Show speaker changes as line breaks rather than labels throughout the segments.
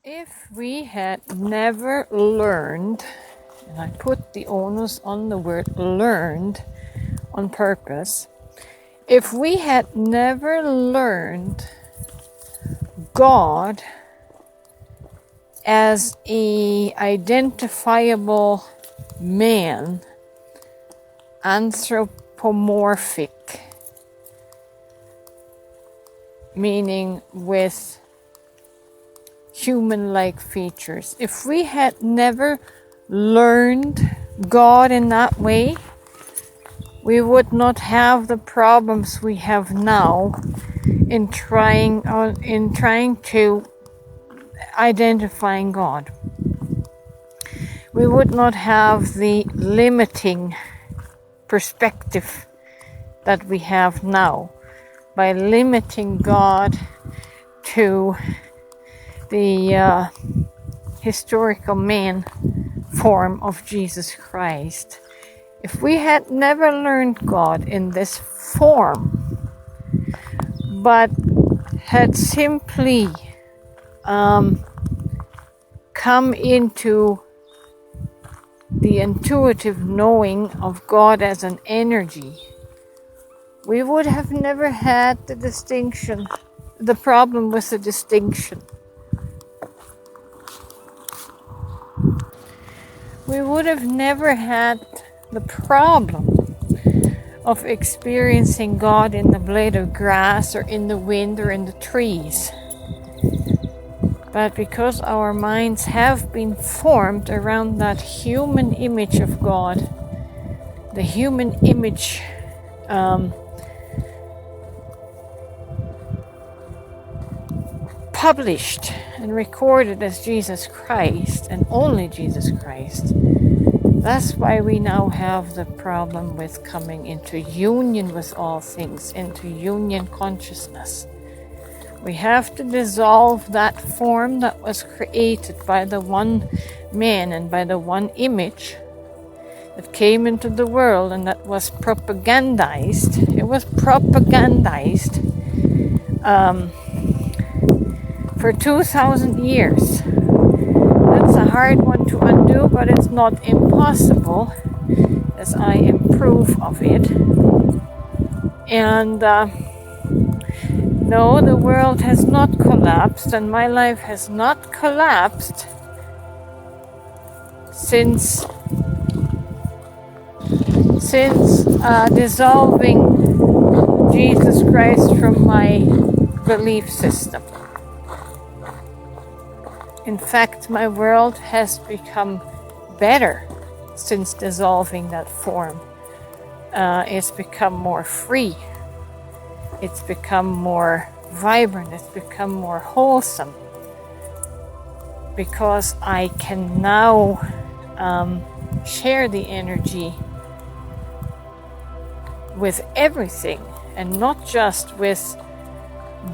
If we had never learned, and I put the onus on the word learned on purpose, if we had never learned God as a identifiable man, anthropomorphic, meaning with human-like features. If we had never learned God in that way, we would not have the problems we have now in trying to identifying God. We would not have the limiting perspective that we have now by limiting God to the historical man form of Jesus Christ. If we had never learned God in this form, but had simply come into the intuitive knowing of God as an energy, we would have never had the problem with the distinction. We would have never had the problem of experiencing God in the blade of grass or in the wind or in the trees. But because our minds have been formed around that human image of God, the human image published and recorded as Jesus Christ and only Jesus Christ, that's why we now have the problem with coming into union with all things, into union consciousness. We have to dissolve that form that was created by the one man and by the one image that came into the world and that was propagandized. It was propagandized for 2,000 years. That's a hard one to undo, but it's not impossible, as I am proof of it. And no, the world has not collapsed, and my life has not collapsed since dissolving Jesus Christ from my belief system. In fact, my world has become better since dissolving that form. It's become more free. It's become more vibrant. It's become more wholesome. Because I can now share the energy with everything and not just with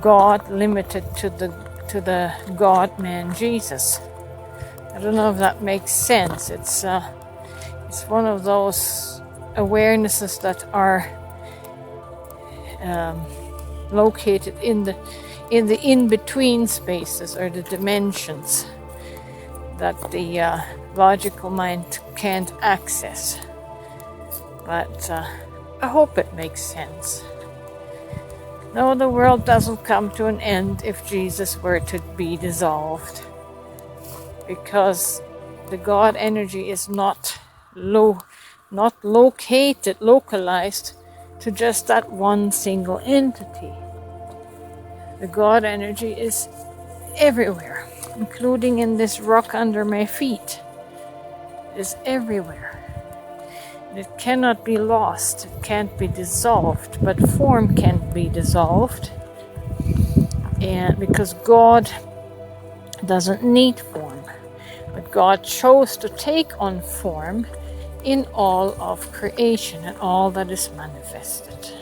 God limited to the God-man Jesus. I don't know if that makes sense. It's one of those awarenesses that are located in the in-between spaces or the dimensions that the logical mind can't access. But I hope it makes sense. No, the world doesn't come to an end if Jesus were to be dissolved, because the God energy is not localized to just that one single entity. The God energy is everywhere, including in this rock under my feet. It is everywhere. It cannot be lost, it can't be dissolved, but form can't be dissolved. And because God doesn't need form, but God chose to take on form in all of creation and all that is manifested.